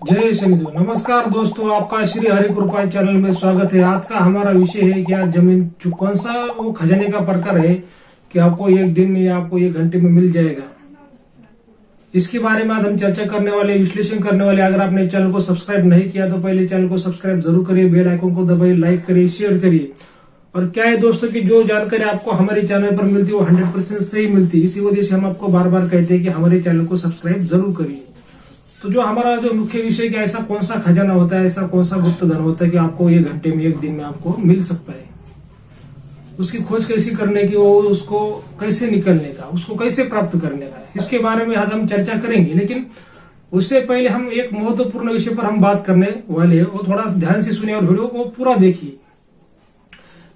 जय शनिदेव। नमस्कार दोस्तों, आपका श्री हरि कृपा चैनल में स्वागत है। आज का हमारा विषय है कि आज जमीन कौन सा वो खजाने का प्रकार है कि आपको एक दिन में या आपको 1 घंटे में मिल जाएगा। इसके बारे में आज हम चर्चा करने वाले, विश्लेषण करने वाले। अगर आपने चैनल को सब्सक्राइब नहीं किया तो पहले चैनल को सब्सक्राइब जरूर करिए, बेल आइकन को दबाइए, लाइक करिए, शेयर करिए। और क्या है दोस्तों कि जो जानकारी आपको हमारे चैनल पर मिलती है वो 100% सही मिलती है। इसी वजह से हम आपको बार बार कहते हैं कि हमारे चैनल को सब्सक्राइब जरूर करिए। तो जो हमारा जो मुख्य विषय कि ऐसा कौन सा खजाना होता है, ऐसा कौन सा गुप्त धन होता है कि आपको 1 घंटे में, 1 दिन में आपको मिल सकता है। उसकी खोज कैसे करने की, वो उसको कैसे निकलने का, उसको कैसे प्राप्त करने का, इसके बारे में आज हम चर्चा करेंगे। लेकिन उससे पहले हम एक महत्वपूर्ण विषय पर हम बात करने वाले हैं, वो थोड़ा ध्यान से सुनिए और वीडियो को पूरा देखिए।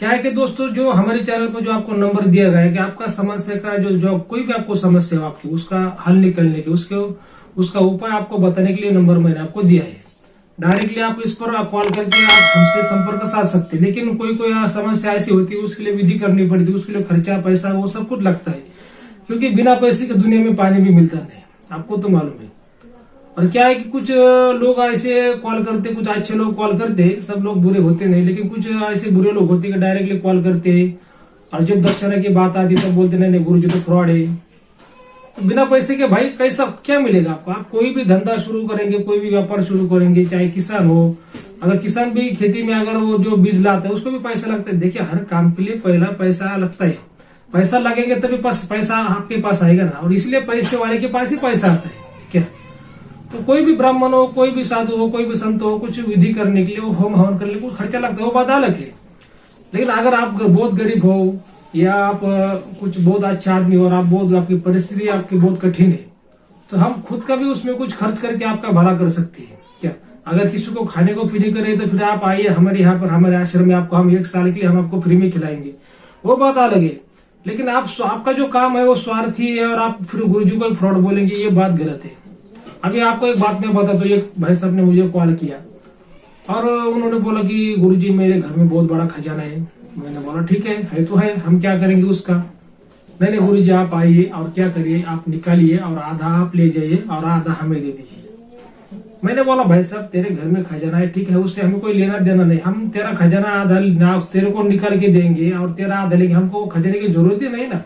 क्या है कि दोस्तों, जो हमारे चैनल पर जो आपको नंबर दिया गया है कि आपका समस्या का जो कोई भी आपको समस्या हो आपकी, उसका हल निकलने के, उसका उपाय आपको बताने के लिए नंबर मैंने आपको दिया है। डायरेक्टली आप इस पर कॉल करके आप हमसे संपर्क साध सकते हैं। लेकिन कोई समस्या ऐसी होती है, उसके लिए विधि करनी पड़ती है, उसके लिए खर्चा, पैसा, वो सब कुछ लगता है। क्योंकि बिना पैसे के दुनिया में पानी भी मिलता नहीं, आपको तो मालूम है। और क्या है कि कुछ लोग ऐसे कॉल करते, कुछ अच्छे लोग कॉल करते, सब लोग बुरे होते नहीं, लेकिन कुछ ऐसे बुरे लोग होते कि डायरेक्टली कॉल करते और जब दक्षिणा की बात आती तो बोलते नहीं गुरु जी तो फ्रॉड है। तो बिना पैसे के भाई कैसा क्या मिलेगा आपको। आप कोई भी धंधा शुरू करेंगे, कोई भी व्यापार शुरू करेंगे, चाहे किसान हो, अगर किसान भी खेती में अगर वो जो बीज लाता है उसको भी पैसा लगता है। देखिए, हर काम के लिए पहला पैसा लगता है। पैसा लगेंगे तभी पैसा आपके पास आएगा ना। और इसलिए पैसे वाले के पास ही पैसा आता है क्या। तो कोई भी ब्राह्मण हो, कोई भी साधु हो, कोई भी संत हो, कुछ विधि करने के लिए, वो होम हवन करने के लिए कुछ खर्चा लगता है, वो बात अलग है। लेकिन अगर आप बहुत गरीब हो या आप कुछ बहुत अच्छा आदमी हो और आप बहुत, आपकी परिस्थिति आपकी बहुत कठिन है, तो हम खुद का भी उसमें कुछ खर्च करके आपका भला कर सकते हैं क्या। अगर किसी को खाने को पीने को नहीं तो फिर आप आइए हमारे यहाँ पर, हमारे आश्रम में, आपको हम 1 साल के लिए हम आपको फ्री में खिलाएंगे, वो बात अलग है। लेकिन आपका जो काम है वो स्वार्थी है और आप फिर गुरु जी को फ्रॉड बोलेंगे, ये बात गलत है। अभी आपको एक बात मैं बता, तो एक भाई साहब ने मुझे कॉल किया और उन्होंने बोला कि गुरु जी मेरे घर में बहुत बड़ा खजाना है। मैंने बोला ठीक है तो है, हम क्या करेंगे उसका। नहीं गुरु जी आप आइए और क्या करिए, आप निकालिए और आधा आप ले जाइए और आधा हमें दे दीजिए। मैंने बोला भाई साहब तेरे घर में खजाना है, ठीक है, उससे हमें कोई लेना देना नहीं। हम तेरा खजाना आधा तेरे को निकाल के देंगे और तेरा आधा लेंगे, हमको खजाने की जरूरत ही नहीं ना।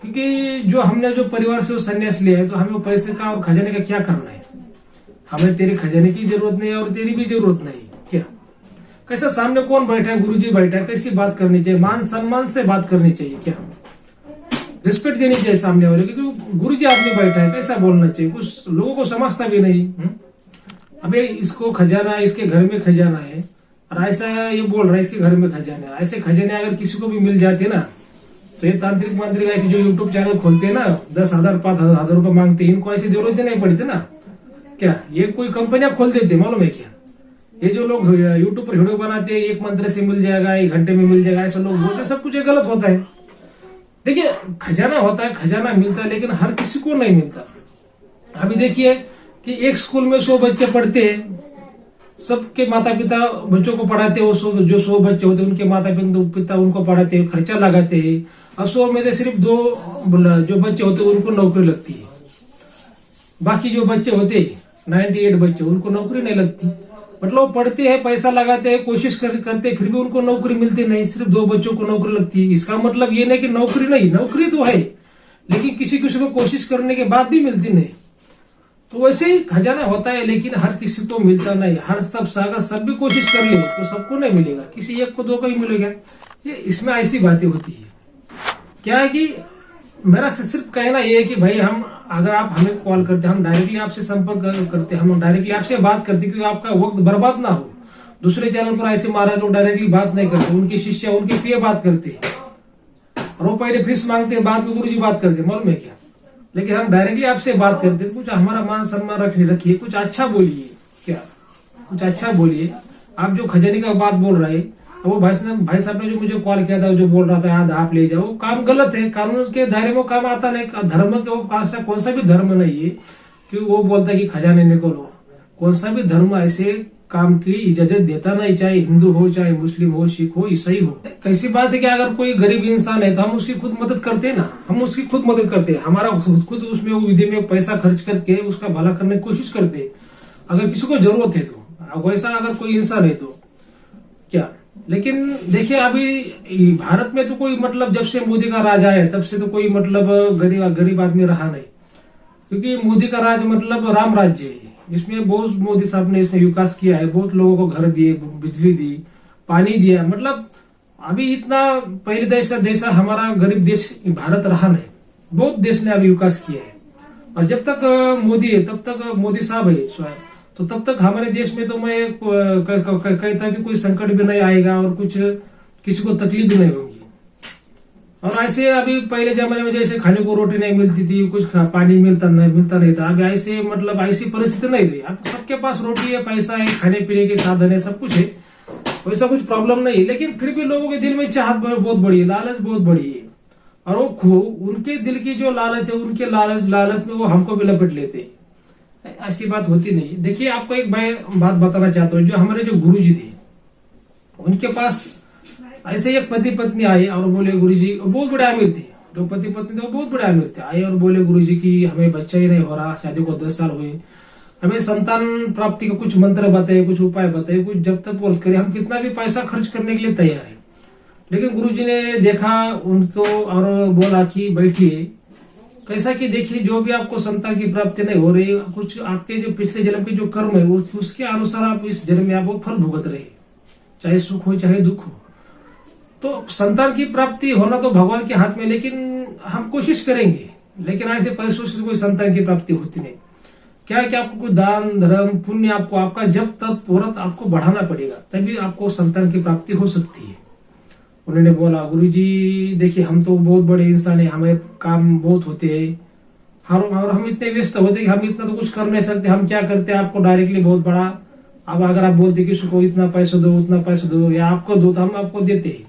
क्योंकि जो हमने जो परिवार से संन्यास लिया है, तो हमें पैसे का और खजाने का क्या करना है। हमें तेरे खजाने की जरूरत नहीं और तेरी भी जरूरत नहीं क्या। कैसा सामने कौन बैठा है, गुरुजी बैठा है, कैसी बात करनी चाहिए, मान सम्मान से बात करनी चाहिए क्या, रिस्पेक्ट देनी चाहिए सामने वाले, क्योंकि गुरुजी आदमी बैठा है, कैसा बोलना चाहिए। कुछ लोगों को समझता भी नहीं। अबे इसको खजाना, इसके घर में खजाना है और ऐसा ये बोल रहा है इसके घर में खजाना है। ऐसे खजाने अगर किसी को भी मिल जाते ना, तो ये तांत्रिक मांत्रिक ऐसे जो यूट्यूब चैनल खोलते हैं ना, 10,000 5,000 रुपए मांगते हैं, इनको ऐसी जरूरत नहीं पड़ती ना क्या। ये कोई कंपनियां खोल देते, मालूम है क्या। ये जो लोग यूट्यूब पर वीडियो बनाते हैं, 1 मंत्र से मिल जाएगा, 1 घंटे में मिल जाएगा, ऐसा लोग बोलते, सब कुछ गलत होता है। देखिए, खजाना होता है, खजाना मिलता है, लेकिन हर किसी को नहीं मिलता। अभी देखिए कि एक स्कूल में 100 बच्चे पढ़ते हैं, सबके माता पिता बच्चों को पढ़ाते हैं। वो जो 100 बच्चे होते हैं उनके माता पिता उनको पढ़ाते हैं, खर्चा लगाते हैं। और 100 में से सिर्फ 2 जो बच्चे होते हैं उनको नौकरी लगती है। बाकी जो बच्चे होते 98 बच्चे, उनको नौकरी नहीं लगती। मतलब पढ़ते हैं, पैसा लगाते हैं, कोशिश करते, फिर भी उनको नौकरी मिलती नहीं। सिर्फ 2 बच्चों को नौकरी लगती है। इसका मतलब ये नहीं कि नौकरी नहीं, नौकरी तो है, लेकिन किसी को कोशिश करने के बाद भी मिलती नहीं। तो वैसे ही खजाना होता है, लेकिन हर किसी को मिलता नहीं। हर अगर सब भी कोशिश कर ले तो सबको नहीं मिलेगा, किसी 1 को 2 को ही मिलेगा। ये इसमें ऐसी बातें होती है। क्या है कि मेरा सिर्फ कहना यह है कि भाई अगर आप हमें कॉल करते, हम डायरेक्टली आपसे संपर्क करते, हम डायरेक्टली आपसे बात करते, क्योंकि आपका वक्त बर्बाद ना हो। दूसरे चैनल पर ऐसे महाराज लोग डायरेक्टली बात नहीं करते, उनके शिष्य उनके प्रिय बात करते और वो पहले फीस मांगते हैं, बाद में गुरुजी बात करते, मालूम है क्या। लेकिन हम डायरेक्टली आपसे बात करते, कुछ हमारा मान सम्मान रखिए, कुछ अच्छा बोलिए क्या, कुछ अच्छा बोलिए। आप जो खजाने का बात बोल रहे हैं, वो भाई साहब ने जो मुझे कॉल किया था, जो बोल रहा था आधा आप ले जाओ, वो काम गलत है। कानून के दायरे में काम आता नहीं। धर्म के वो कौन सा भी धर्म नहीं है कि वो बोलता है कि खजाने निकलो। कौन सा भी धर्म ऐसे काम की इजाजत देता नहीं, चाहे हिंदू हो, चाहे मुस्लिम हो, सिख हो, ईसाई हो। कैसी बात है कि अगर कोई गरीब इंसान है तो हम उसकी खुद मदद करते हैं ना, हम उसकी खुद मदद करते हैं। हमारा खुद उसमें विधि में पैसा खर्च करके उसका भला करने की कोशिश करते हैं। अगर किसी को जरूरत है तो, वैसा अगर कोई इंसान है तो क्या। लेकिन देखिए अभी भारत में तो कोई मतलब जब से मोदी का राज आया तब से तो कोई मतलब गरीब आदमी रहा नहीं, क्योंकि मोदी का राज मतलब राम राज्य है। इसमें बहुत मोदी साहब ने इसमें विकास किया है, बहुत लोगों को घर दिए, बिजली दी, पानी दिया। मतलब अभी इतना पहले देश जैसा हमारा गरीब देश भारत रहा नहीं, बहुत देश ने अभी विकास किया है। और जब तक मोदी है तब तक मोदी साहब है स्वयं, तो तब तक हमारे देश में तो मैं कहता कि कोई संकट भी नहीं आएगा और कुछ किसी को तकलीफ भी नहीं होगी। और ऐसे अभी पहले जमाने में जैसे खाने को रोटी नहीं मिलती थी, कुछ पानी मिलता नहीं था, अभी ऐसे मतलब ऐसी परिस्थिति नहीं रही। अब सबके पास रोटी है, पैसा है, खाने पीने के साधन है, सब कुछ है, वैसा कुछ प्रॉब्लम नहीं है। लेकिन फिर भी लोगों के दिल में चाहत बहुत बड़ी है, लालच बहुत बड़ी है, और वो उनके दिल की जो लालच है, उनके लालच में वो हमको भी लपेट लेते हैं। ऐसी बात होती नहीं। देखिए आपको एक बात बताना चाहता हूँ, जो हमारे जो गुरुजी थे उनके पास ऐसे एक पति पत्नी आए और बोले गुरुजी, बहुत बड़े अमीर थे, जो पति पत्नी थे वो बहुत बड़े अमीर थे, आए और बोले गुरुजी की हमें बच्चा ही नहीं हो रहा, शादी को 10 साल हुए, हमें संतान प्राप्ति का कुछ मंत्र बताए, कुछ उपाय बताए, कुछ जब तक बोल करे हम कितना भी पैसा खर्च करने के लिए तैयार है। लेकिन गुरुजी ने देखा उनको और बोला कि बैठिए, कैसा कि देखिए जो भी आपको संतान की प्राप्ति नहीं हो रही, कुछ आपके जो पिछले जन्म के जो कर्म है उसके अनुसार आप इस जन्म में आप फल भुगत रहे, चाहे सुख हो चाहे दुख हो। तो संतान की प्राप्ति होना तो भगवान के हाथ में, लेकिन हम कोशिश करेंगे, लेकिन ऐसे पैसों से कोई संतान की प्राप्ति होती नहीं। क्या है कि आपको कोई दान धर्म पुण्य आपको आपका जब तक व्रत आपको बढ़ाना पड़ेगा, तभी आपको संतान की प्राप्ति हो सकती है। उन्होंने बोला गुरुजी देखिए हम तो बहुत बड़े इंसान है, हमें काम बहुत होते हैं और हम इतने व्यस्त होते कि हम इतना तो कुछ कर नहीं सकते, हम क्या करते हैं आपको डायरेक्टली बहुत बड़ा, अब अगर आप बोलते किसी को इतना पैसा दो उतना पैसा दो या आपको दो तो हम आपको देते हैं,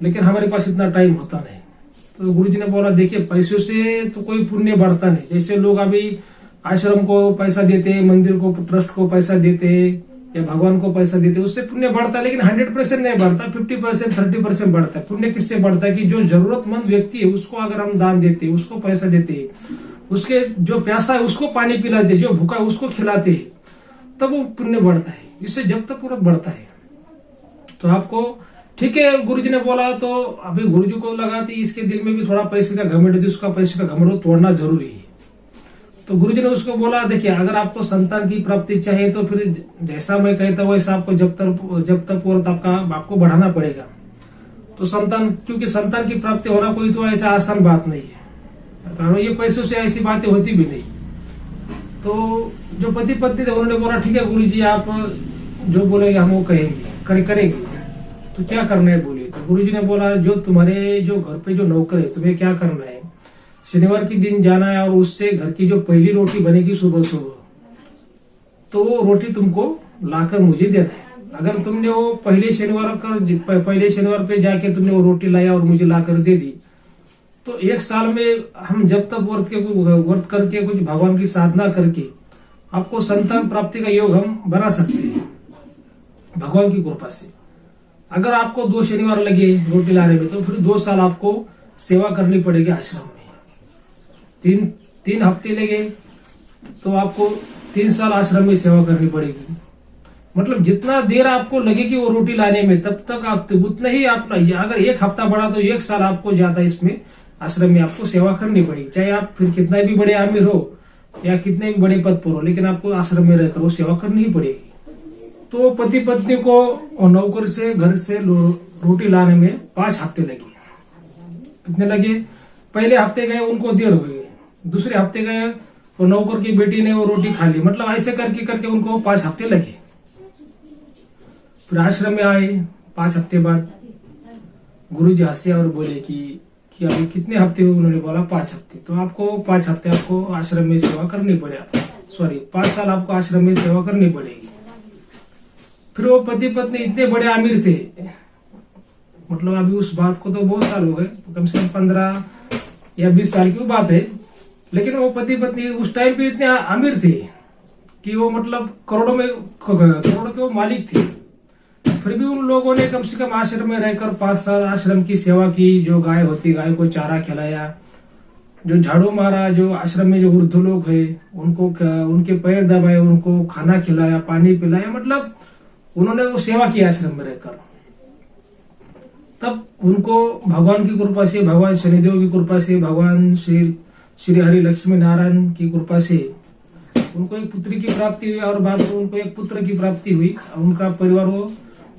लेकिन हमारे पास इतना टाइम होता नहीं। तो गुरुजी ने बोला देखिए पैसों से तो कोई पुण्य बढ़ता नहीं। जैसे लोग अभी आश्रम को पैसा देते, मंदिर को ट्रस्ट को पैसा देते या भगवान को पैसा देते, उससे पुण्य बढ़ता है, लेकिन 100% नहीं बढ़ता, 50% 30% बढ़ता है। पुण्य किससे बढ़ता है कि जो जरूरतमंद व्यक्ति है उसको अगर हम दान देते, उसको पैसा देते, उसके जो प्यासा है उसको पानी पिलाते, जो भूखा है उसको खिलाते, तब वो पुण्य बढ़ता है। इससे जब तक पूरा बढ़ता है। तो आपको ठीक है गुरुजी ने बोला, तो अभी गुरुजी को लगा कि इसके दिल में भी थोड़ा पैसे का घमंड है, उसका पैसे का घमंड तोड़ना जरूरी है। तो गुरुजी ने उसको बोला देखिए अगर आपको संतान की प्राप्ति चाहिए तो फिर जैसा मैं कहता हूँ वैसा आपको जब तक व्रत आपको बढ़ाना पड़ेगा। तो संतान, क्योंकि संतान की प्राप्ति होना कोई तो ऐसा आसान बात नहीं है, कारण ये पैसों से ऐसी बातें होती भी नहीं। तो जो पति पत्नी थे उन्होंने बोला ठीक है गुरुजी आप जो बोलेंगे हम वो कहेंगे करेंगे। तो क्या करना है बोलिए। तो गुरुजी ने बोला जो तुम्हारे जो घर पे जो नौकर है तुम्हें क्या करना है, शनिवार के दिन जाना है और उससे घर की जो पहली रोटी बनेगी सुबह सुबह, तो वो रोटी तुमको लाकर मुझे देना है। अगर तुमने वो पहले शनिवार पे जाके तुमने वो रोटी लाया और मुझे लाकर दे दी, तो 1 साल में हम जब तक व्रत करके कुछ भगवान की साधना करके आपको संतान प्राप्ति का योग हम बना सकते हैं भगवान की कृपा से। अगर आपको 2 शनिवार लगे रोटी लाने में, तो फिर 2 साल आपको सेवा करनी पड़ेगी आश्रम में। 3 हफ्ते लगे तो आपको 3 साल आश्रम में सेवा करनी पड़ेगी। मतलब जितना देर आपको लगेगी वो रोटी लाने में, तब तक आप उतना ही आप, अगर 1 हफ्ता बढ़ा तो 1 साल आपको ज्यादा इसमें आश्रम में आपको सेवा करनी पड़ेगी। चाहे आप फिर कितना भी बड़े आमिर हो या कितने भी बड़े पद पर हो, लेकिन आपको आश्रम में रहकर वो सेवा करनी ही पड़ेगी। तो पति पत्नी को नौकर से घर से रोटी लाने में 5 हफ्ते लगे। कितने लगे? पहले हफ्ते गए उनको देर हो गई, दूसरे हफ्ते गए वो नौकर की बेटी ने वो रोटी खा ली। मतलब ऐसे करके करके उनको 5 हफ्ते लगे। फिर आश्रम में आए 5 हफ्ते बाद गुरुजी हंसे और बोले कि अभी कितने हफ्ते हुए? उन्होंने बोला 5 हफ्ते। तो आपको 5 हफ्ते आपको आश्रम में सेवा करनी पड़ेगी, 5 साल आपको आश्रम में सेवा करनी पड़ेगी। फिर वो पति पत्नी इतने बड़े आमिर थे, मतलब अभी उस बात को तो बहुत साल हो गए, कम से कम 15 या 20 साल की बात है, लेकिन वो पति पत्नी उस टाइम पे इतने अमीर थे कि वो मतलब करोड़ों के वो मालिक थे। फिर भी उन लोगों ने कम से कम आश्रम में रहकर 5 साल आश्रम की सेवा की। जो गाय होती गाय को चारा खिलाया, जो झाड़ू मारा, जो आश्रम में जो वृद्ध लोग है उनको उनके पैर दबाए, उनको खाना खिलाया, पानी पिलाया, मतलब उन्होंने वो सेवा की आश्रम में रहकर। तब उनको भगवान की कृपा से, भगवान शनिदेव की कृपा से, भगवान श्री हरि लक्ष्मी नारायण की कृपा से उनको एक पुत्री की प्राप्ति हुई, और बाद में उनको एक पुत्र की प्राप्ति हुई। उनका परिवार वो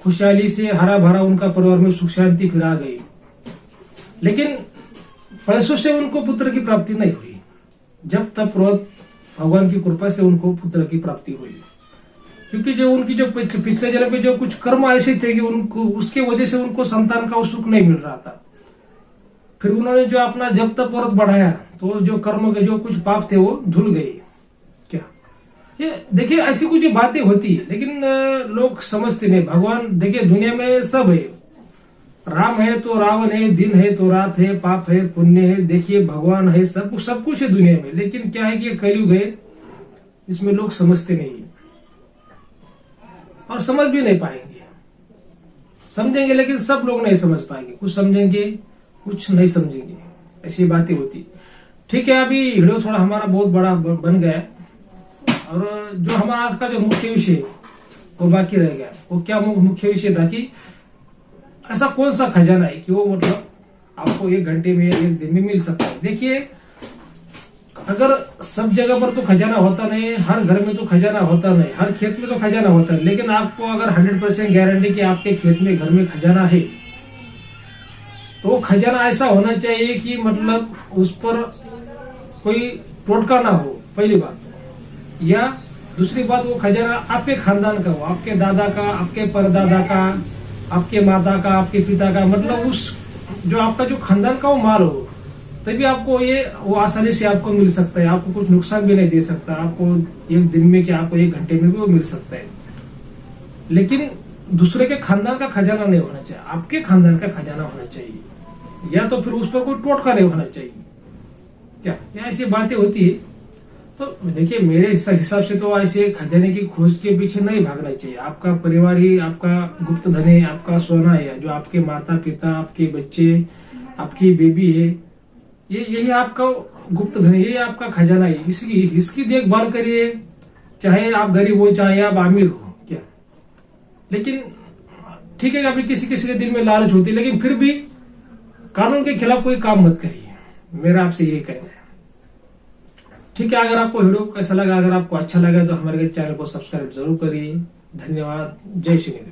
खुशहाली से हरा भरा, उनका परिवार में सुख शांति फिर आ गई। लेकिन पैसों से उनको पुत्र की प्राप्ति नहीं हुई। जब तब भगवान की कृपा से उनको पुत्र की प्राप्ति हुई, क्योंकि जो उनकी जो पिछले जन्म में जो कुछ कर्म ऐसे थे कि उनको उसके वजह से उनको संतान का सुख नहीं मिल रहा था। फिर उन्होंने जो अपना जब तक व्रत बढ़ाया तो जो कर्म के जो कुछ पाप थे वो धुल गए। क्या ये देखिए, ऐसी कुछ बातें होती है, लेकिन लोग समझते नहीं। भगवान देखिए दुनिया में सब है, राम है तो रावण है, दिन है तो रात है, पाप है पुण्य है, देखिए भगवान है, सब कुछ है दुनिया में। लेकिन क्या है कि कलयुग है, इसमें लोग समझते नहीं और समझ भी नहीं पाएंगे। समझेंगे लेकिन सब लोग नहीं समझ पाएंगे, कुछ समझेंगे कुछ नहीं समझेंगे, ऐसी बातें होती। ठीक है, अभी वीडियो थोड़ा हमारा बहुत बड़ा बन गया और जो हमारा आज का जो मुख्य विषय वो बाकी रह गया। वो क्या मुख्य विषय था कि ऐसा कौन सा खजाना है कि वो मतलब आपको 1 घंटे में, 1 दिन में मिल सकता है। देखिए, अगर सब जगह पर तो खजाना होता नहीं, हर घर में तो खजाना होता नहीं, हर खेत में तो खजाना होता है, लेकिन आपको अगर 100% गारंटी कि आपके खेत में, घर में खजाना है, तो खजाना ऐसा होना चाहिए कि मतलब उस पर कोई टोटका ना हो, पहली बात। या दूसरी बात, वो खजाना आपके खानदान का हो, आपके दादा का, आपके परदादा का, आपके माता का, आपके पिता का, मतलब उस जो आपका जो खानदान का वो माल हो, तभी आपको ये वो आसानी से आपको मिल सकता है। आपको कुछ नुकसान भी नहीं दे सकता, आपको 1 दिन में क्या, आपको 1 घंटे में भी वो मिल सकता है। लेकिन दूसरे के खानदान का खजाना नहीं होना चाहिए, आपके खानदान का खजाना होना चाहिए, या तो फिर उस पर कोई टोटका नहीं होना चाहिए। क्या ऐसी बातें होती है। तो देखिए, मेरे हिसाब से तो ऐसे खजाने की खोज के पीछे नहीं भागना चाहिए। आपका परिवार ही आपका गुप्त धन है, आपका सोना है, जो आपके माता पिता, आपके बच्चे, आपकी बेबी है, यही आपका गुप्त धन है, यही आपका खजाना है। इसकी देखभाल करिए, चाहे आप गरीब हो चाहे आप अमीर हो। क्या लेकिन ठीक है, अभी किसी किसी के दिल में लालच होती है, लेकिन फिर भी कानून के खिलाफ कोई काम मत करिए, मेरा आपसे यही कहना है। ठीक है, अगर आपको वीडियो कैसा लगा, अगर आपको अच्छा लगा तो हमारे चैनल को सब्सक्राइब जरूर करिए। धन्यवाद। जय श्री राम।